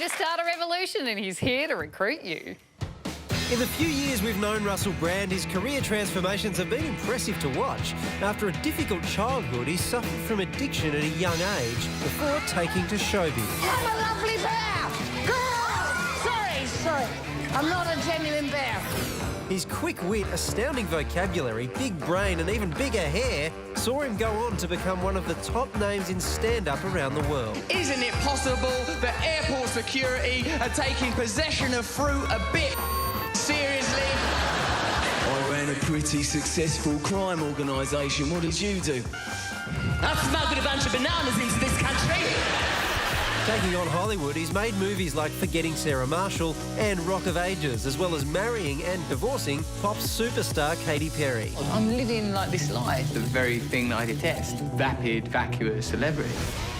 to start a revolution and he's here to recruit you. In the few years we've known Russell Brand, his career transformations have been impressive to watch. After a difficult childhood, he suffered from addiction at a young age before taking to showbiz. I'm a lovely bear! Girl! Sorry. I'm not a genuine bear. His quick wit, astounding vocabulary, big brain and even bigger hair saw him go on to become one of the top names in stand-up around the world. Isn't it possible that airport security are taking possession of fruit a bit seriously? I ran a pretty successful crime organisation. What did you do? I smuggled a bunch of bananas into this country. Taking on Hollywood, he's made movies like Forgetting Sarah Marshall and Rock of Ages, as well as marrying and divorcing pop superstar Katy Perry. I'm living like this life, the very thing that I detest. Vapid, vacuous celebrity.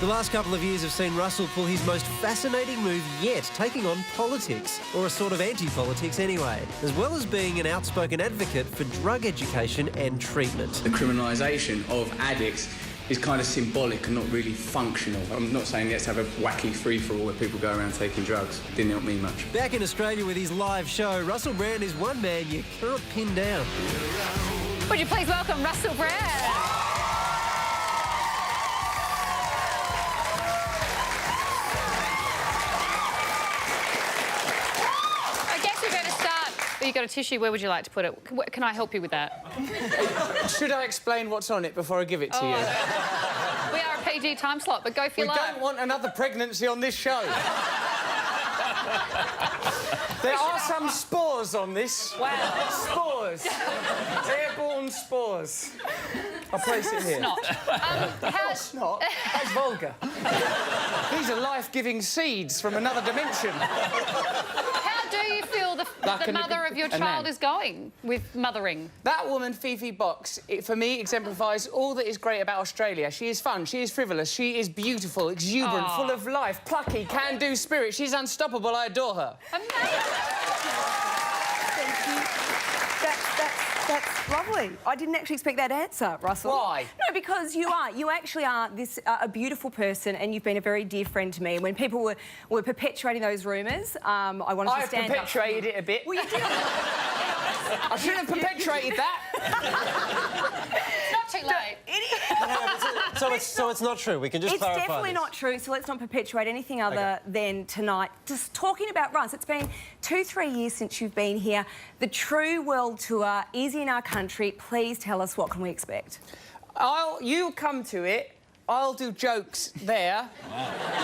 The last couple of years have seen Russell pull his most fascinating move yet, taking on politics, or a sort of anti-politics anyway, as well as being an outspoken advocate for drug education and treatment. The criminalisation of addicts is kind of symbolic and not really functional. I'm not saying let's have a wacky free-for-all where people go around taking drugs. Didn't help me much. Back in Australia with his live show, Russell Brand is one man you can't pin down. Would you please welcome Russell Brand? You got a tissue, where would you like to put it? Can I help you with that? Should I explain what's on it before I give it to you? We are a PG time slot, but go for your life. We don't want another pregnancy on this show. There are some spores on this. Wow. Spores. Airborne spores. I'll place it here. Snot. It's not. That's vulgar. These are life-giving seeds from another dimension. How do you feel the mother of your child is going with mothering? That woman, Fifi Box, for me, exemplifies all that is great about Australia. She is fun, she is frivolous, she is beautiful, exuberant, full of life, plucky, can-do spirit. She's unstoppable. I adore her. Amazing. That's lovely. I didn't actually expect that answer, Russell. Why? No, because you actually are this a beautiful person, and you've been a very dear friend to me. When people were perpetuating those rumours, I wanted to stand up. I perpetuated it a bit. Well, you did. I shouldn't have perpetuated that. Not too late. So it's not true. We can just clarify. It's definitely not true, so let's not perpetuate anything other than tonight. Just talking about Russ, it's been 2-3 years since you've been here. The True World Tour is in our country. Please tell us, what can we expect? You come to it. I'll do jokes there.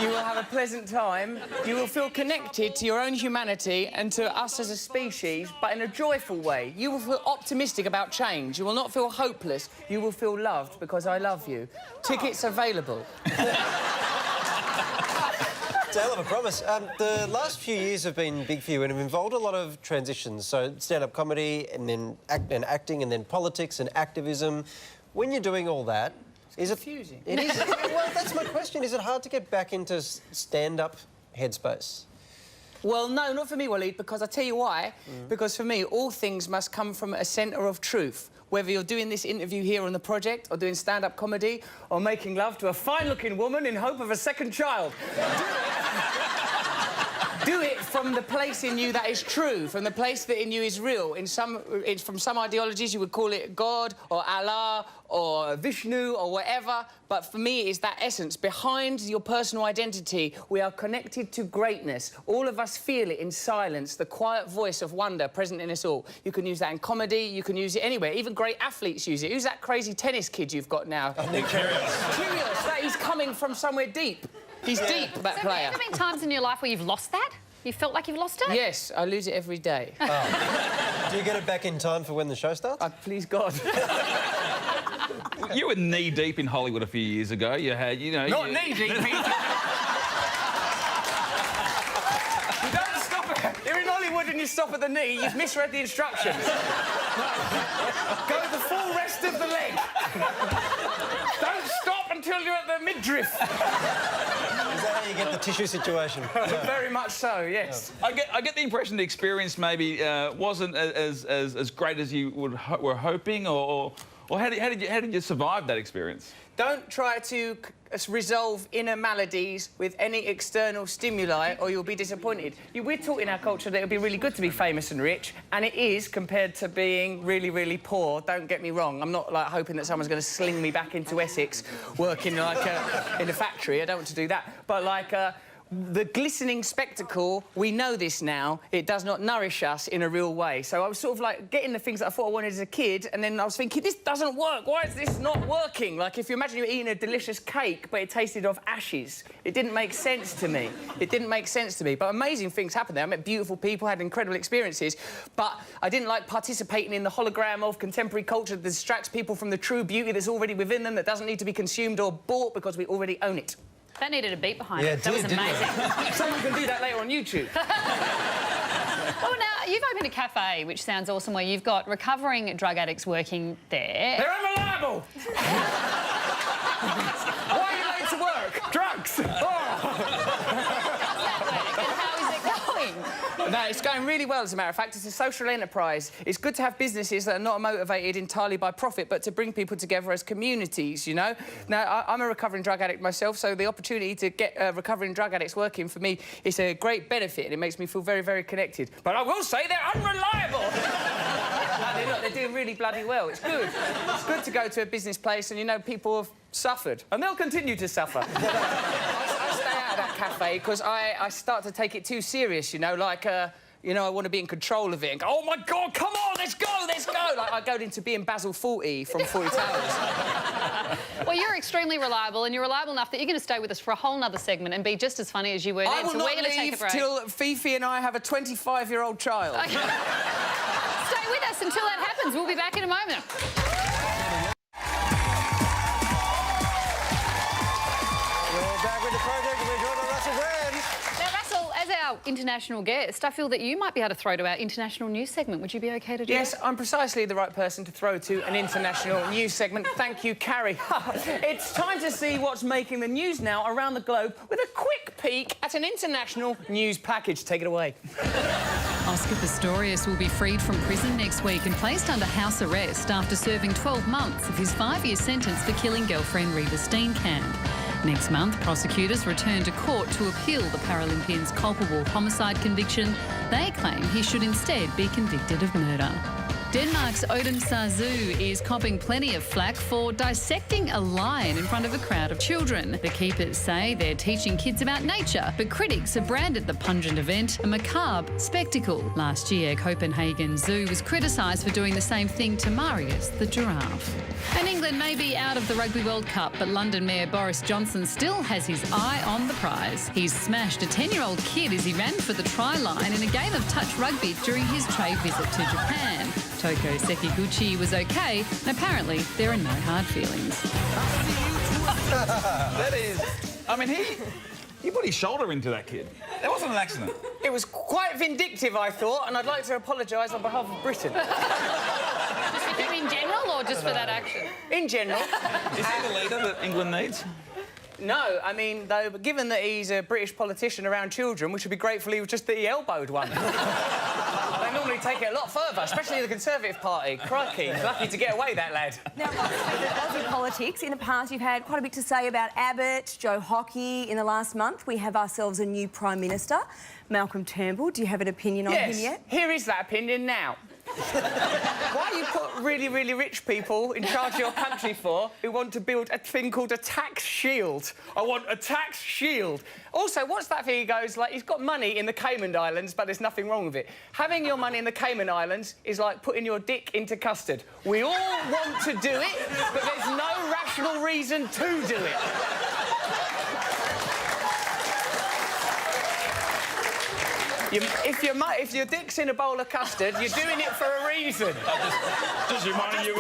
You will have a pleasant time. You will feel connected to your own humanity and to us as a species, but in a joyful way. You will feel optimistic about change. You will not feel hopeless. You will feel loved because I love you. Tickets available. It's a hell of a promise. The last few years have been big for you and have involved a lot of transitions. So stand-up comedy and then acting and then politics and activism. When you're doing all that, is it confusing? It is. Well, that's my question. Is it hard to get back into stand-up headspace? Well, no, not for me, Waleed, because I tell you why. Because for me, all things must come from a centre of truth. Whether you're doing this interview here on the project, or doing stand-up comedy, or making love to a fine-looking woman in hope of a second child. Do it from the place in you that is true, from the place that in you is real. From some ideologies, you would call it God or Allah or Vishnu or whatever. But for me, it's that essence. Behind your personal identity, we are connected to greatness. All of us feel it in silence, the quiet voice of wonder present in us all. You can use that in comedy, you can use it anywhere. Even great athletes use it. Who's that crazy tennis kid you've got now? Nick Kyrgios. Kyrgios, that he's coming from somewhere deep. He's deep, that player. Have there been times in your life where you've lost that? You felt like you've lost it? Yes, I lose it every day. Oh. Do you get it back in time for when the show starts? Please God. You were knee-deep in Hollywood a few years ago. You had, you know... Not knee-deep, You don't stop it. You're in Hollywood and you stop at the knee, you've misread the instructions. Go the full rest of the leg. Don't stop until you're at the midriff. Is that how you get the tissue situation? Yeah. Very much so, yes. I get the impression the experience maybe wasn't as great as you were hoping, or Well, how did you survive that experience? Don't try to resolve inner maladies with any external stimuli or you'll be disappointed. We're taught in our culture that it'll be really good to be famous and rich, and it is compared to being really, really poor. Don't get me wrong. I'm not, like, hoping that someone's going to sling me back into Essex working, like, in a factory. I don't want to do that. But, like, the glistening spectacle, we know this now, it does not nourish us in a real way. So I was sort of, like, getting the things that I thought I wanted as a kid, and then I was thinking, this doesn't work. Why is this not working? Like, if you imagine you're eating a delicious cake, but it tasted of ashes. It didn't make sense to me. It didn't make sense to me. But amazing things happened there. I met beautiful people, had incredible experiences, but I didn't like participating in the hologram of contemporary culture that distracts people from the true beauty that's already within them, that doesn't need to be consumed or bought because we already own it. That needed a beat behind Yeah, it. That was amazing. Someone can do that later on YouTube. Well, now, you've opened a cafe, which sounds awesome, where you've got recovering drug addicts working there. They're unreliable! Why are you late to work? Drugs! And how is it going? No, it's going really well, as a matter of fact. It's a social enterprise. It's good to have businesses that are not motivated entirely by profit, but to bring people together as communities, you know? Now, I'm a recovering drug addict myself, so the opportunity to get recovering drug addicts working for me is a great benefit, and it makes me feel very, very connected. But I will say they're unreliable! They're doing really bloody well. It's good. It's good to go to a business place and, you know, people have suffered, and they'll continue to suffer. I stay out of that cafe because I start to take it too serious, you know, like, you know, I want to be in control of it and go, oh, my God, come on, let's go, let's go! Like, I go into being Basil 40 from 40 Towers. Well, you're extremely reliable, and you're reliable enough that you're going to stay with us for a whole nother segment and be just as funny as you were then. I will so not we're going to take a leave break. till Fifi and I have a 25-year-old child. Okay. Stay with us until that happens. We'll be back in a moment. We're back with the project and we're joined by Russell Brand. Now, Russell, as our international guest, I feel that you might be able to throw to our international news segment. Would you be OK to do Yes, that? I'm precisely the right person to throw to an international news segment. Thank you, Carrie. It's time to see what's making the news now around the globe with a quick peek at an international news package. Take it away. Oscar Pistorius will be freed from prison next week and placed under house arrest after serving 12 months of his 5-year sentence for killing girlfriend Reva Steenkamp. Next month, prosecutors return to court to appeal the Paralympian's culpable homicide conviction. They claim he should instead be convicted of murder. Denmark's Odin Sazu is copping plenty of flack for dissecting a lion in front of a crowd of children. The keepers say they're teaching kids about nature, but critics have branded the pungent event a macabre spectacle. Last year, Copenhagen Zoo was criticised for doing the same thing to Marius, the giraffe. And England may be out of the Rugby World Cup, but London Mayor Boris Johnson still has his eye on the prize. He's smashed a 10-year-old kid as he ran for the try line in a game of touch rugby during his trade visit to Japan. Toko Sekiguchi was OK, and apparently there are no hard feelings. That is... I mean, he put his shoulder into that kid. That wasn't an accident. It was quite vindictive, I thought, and I'd like to apologise on behalf of Britain. Just for him in general, or just for that action? In general. Is he the leader that England needs? No, I mean, though, given that he's a British politician around children, we should be grateful he was just that he elbowed one. They normally take it a lot further, especially the Conservative Party. Crikey, lucky to get away, that lad. Now, Aussie politics, in the past you've had quite a bit to say about Abbott, Joe Hockey. In the last month, we have ourselves a new Prime Minister, Malcolm Turnbull. Do you have an opinion on him yet? Here is that opinion now. Why do you put really, really rich people in charge of your country for who want to build a thing called a tax shield? I want a tax shield. Also, what's that thing he goes, like, he's got money in the Cayman Islands, but there's nothing wrong with it. Having your money in the Cayman Islands is like putting your dick into custard. We all want to do it, but there's no rational reason to do it. If your dick's in a bowl of custard, you're doing it for a reason. Just reminding you,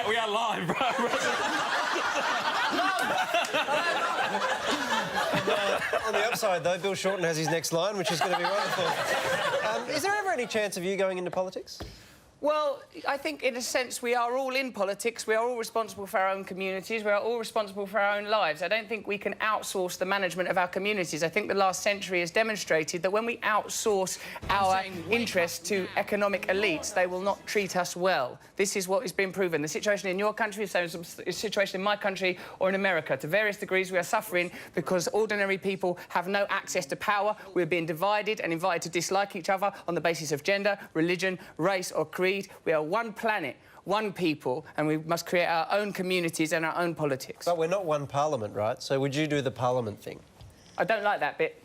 we are live, bro. On the upside, though, Bill Shorten has his next line, which is going to be wonderful. Is there ever any chance of you going into politics? Well, I think in a sense we are all in politics, we are all responsible for our own communities, we are all responsible for our own lives. I don't think we can outsource the management of our communities. I think the last century has demonstrated that when we outsource our interests to economic elites, they will not treat us well. This is what has been proven. The situation in your country is the same as the situation in my country or in America. To various degrees we are suffering because ordinary people have no access to power. We're being divided and invited to dislike each other on the basis of gender, religion, race or creed. We are one planet, one people, and we must create our own communities and our own politics. But we're not one parliament, right? So would you do the parliament thing? I don't like that bit.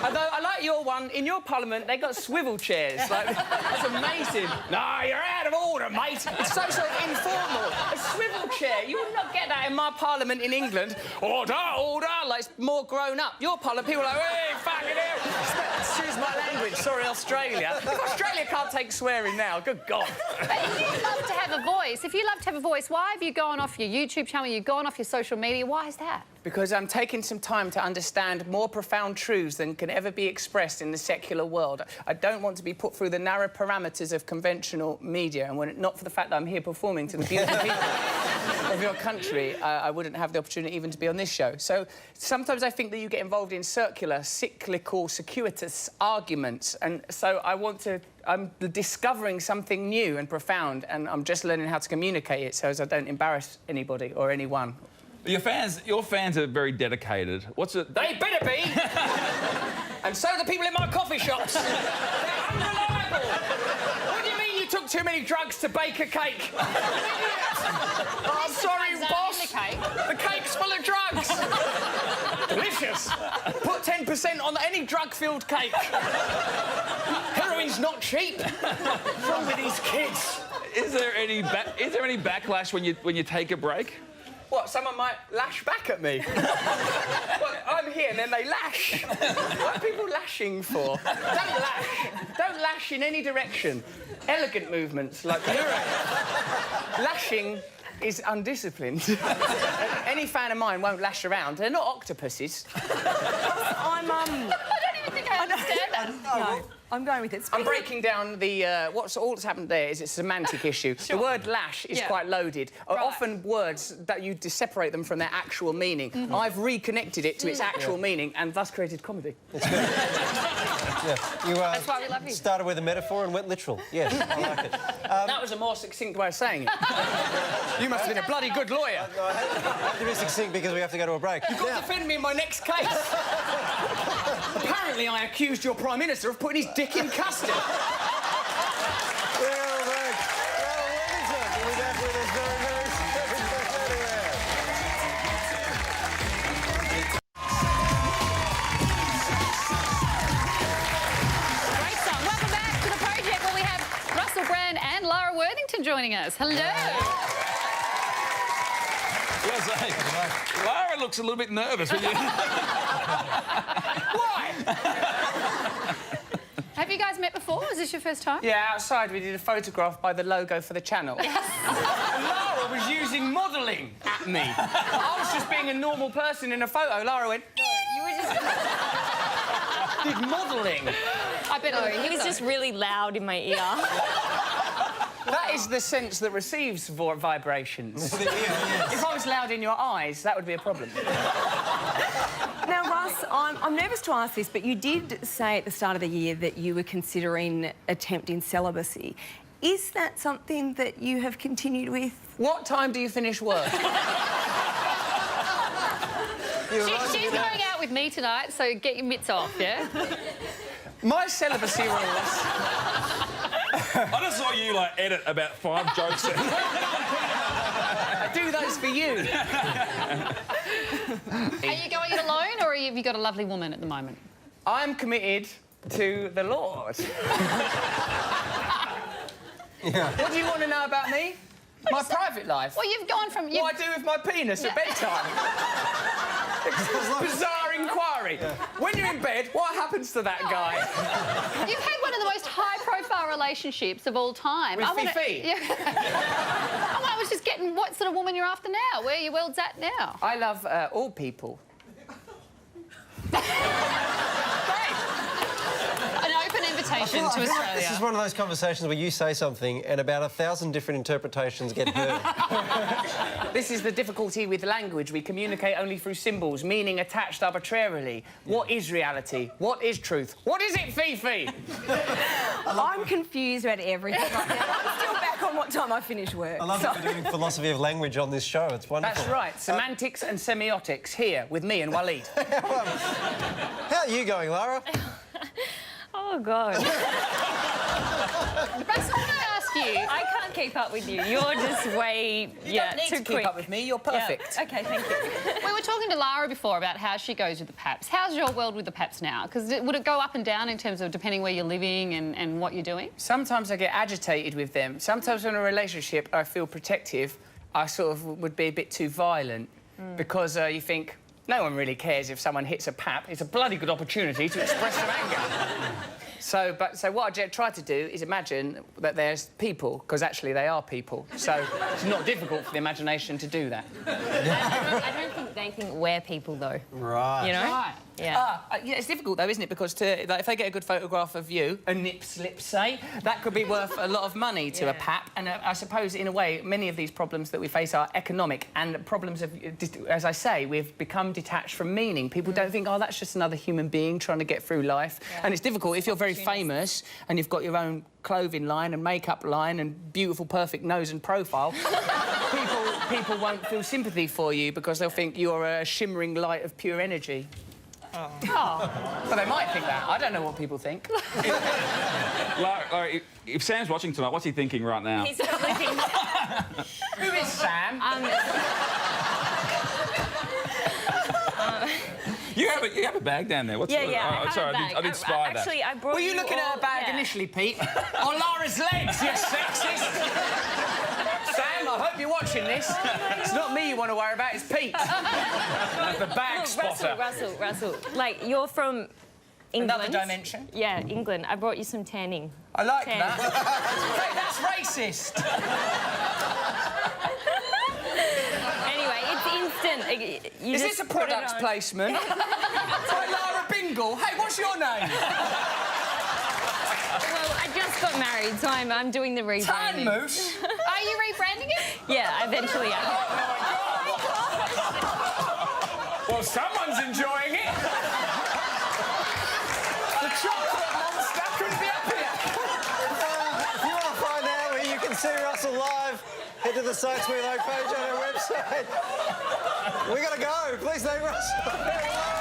Although I like your one. In your parliament, they got swivel chairs. Like, that's amazing. No, you're out of order, mate. It's so sort of informal. A swivel chair. You would not get that in my parliament in England. Order, order. Like, it's more grown up. Your parliament, people are like, hey, fucking hell. Excuse my language. Sorry, Australia. If Australia can't take swearing now, good God. But you love to have a voice. If you love to have a voice, why have you gone off your YouTube channel, you've gone off your social media? Why is that? Because I'm taking some time to understand more profound truths than can ever be expressed in the secular world. I don't want to be put through the narrow parameters of conventional media, and when it, not for the fact that I'm here performing to the beautiful people of your country, I wouldn't have the opportunity even to be on this show. So sometimes I think that you get involved in circular, cyclical, circuitous arguments, and so I'm discovering something new and profound, and I'm just learning how to communicate it so as I don't embarrass anybody or anyone. Your fans are very dedicated. What's it? They better be! And so the people in my coffee shops. They're unreliable! What do you mean you took too many drugs to bake a cake? Oh, I'm sorry, boss. The cake's full of drugs. Delicious. Put 10% on any drug-filled cake. Heroin's not cheap. What's wrong with these kids? Is there any backlash when you take a break? What, someone might lash back at me? Well, I'm here and then they lash. What are people lashing for? Don't lash. Don't lash in any direction. Elegant movements like lashing is undisciplined. Any fan of mine won't lash around. They're not octopuses. I don't even think I understand that. No, I'm going with it. I'm breaking down the... all that's happened there is it's a semantic issue. Sure. The word lash is quite loaded. Right. Often words that you separate them from their actual meaning. Mm-hmm. I've reconnected it to its actual meaning and thus created comedy. That's good. That's why we love you. Started with a metaphor and went literal. Yes, I like it. That was a more succinct way of saying it. You must have been a bloody good lawyer. No, I have to be succinct because we have to go to a break. You've got to defend me in my next case. Apparently, I accused your Prime Minister of putting his dick in custard. We're all back. Lara will be back with us very, very soon. Great song. Welcome back to the project where we have Russell Brand and Lara Worthington joining us. Hello. Lara looks a little bit nervous when you... Why? Have you guys met before? Is this your first time? Yeah, outside we did a photograph by the logo for the channel. Yes. Lara was using modelling at me. I was just being a normal person in a photo. Lara went... No, you were just... did modelling. I bet he was just really loud in my ear. That is the sense that receives vibrations. If I was loud in your eyes, that would be a problem. Now, Russ, I'm nervous to ask this, but you did say at the start of the year that you were considering attempting celibacy. Is that something that you have continued with? What time do you finish work? She's going out with me tonight, so get your mitts off, yeah? My celibacy rules... I just saw you, like, edit about 5 jokes. I do those for you. Are you going it alone, or have you got a lovely woman at the moment? I'm committed to the Lord. What do you want to know about me? My private life. Well, you've gone from... What I do with my penis at bedtime. Bizarre inquiry. Yeah. When you're in bed, what happens to that guy? You've had one of the most high-profile relationships of all time. With Fifi? Yeah. I was just getting what sort of woman you're after now. Where are your world's at now? I love all people. Great. An open invitation. invitation to I feel like Australia. this is one of those conversations where you say something and about 1,000 different interpretations get heard. This is the difficulty with language. We communicate only through symbols, meaning attached arbitrarily. What is reality? What is truth? What is it, Fifi? I'm confused about everything right now. I'm still back on what time I finish work. I love that we're doing philosophy of language on this show. It's wonderful. That's right. Semantics and semiotics here with me and Waleed. How are you going, Lara? Oh, God. Russell, can I ask you? I can't keep up with you. You're just way, You don't need too to quick. keep up with me. You're perfect. Yeah. OK, thank you. We were talking to Lara before about how she goes with the paps. How's your world with the paps now? Because would it go up and down in terms of depending where you're living and what you're doing? Sometimes I get agitated with them. Sometimes in a relationship I feel protective. I sort of would be a bit too violent because you think, no one really cares if someone hits a pap. It's a bloody good opportunity to express some anger. So what I try to do is imagine that there's people, because actually they are people. So it's not difficult for the imagination to do that. I don't think they think we're people, though. Right. You know? Right. Yeah. Yeah, it's difficult though, isn't it? Because if they get a good photograph of you, a nip slip, say, that could be worth a lot of money to a pap. And I suppose, in a way, many of these problems that we face are economic and problems of, as I say, we've become detached from meaning. People don't think, oh, that's just another human being trying to get through life. Yeah. And it's difficult if you're very famous and you've got your own clothing line and makeup line and beautiful, perfect nose and profile. people won't feel sympathy for you because they'll think you're a shimmering light of pure energy. Oh. But they might think that. I don't know what people think. Lara, if Sam's watching tonight, what's he thinking right now? He's probably thinking... Who is Sam? You have a bag down there. What's Yeah, what? yeah, I have sorry, a bag. I didn't spy that. Actually, I brought Were you looking at her bag initially, Pete? Or Lara's legs, you sexist? Sam, I hope you're watching this. It's not me you want to worry about, it's Pete. The bag spotter. Russell, like, you're from England. Another dimension. Yeah, England. I brought you some tanning. I like Tan. that. Hey, that's racist. Anyway, it's instant. You Is just this a put it product on. placement? Hi, Lara Bingle. Hey, what's your name? Well, I just got married, so I'm doing the rebranding. Tan Moose? Are you rebranding it? Yeah, eventually I Well, someone's enjoying it. The chocolate monster couldn't be happier. If you want to find out where you can see Russell live, head to the Sites We Like page on our website. We got to go. Please thank Russell.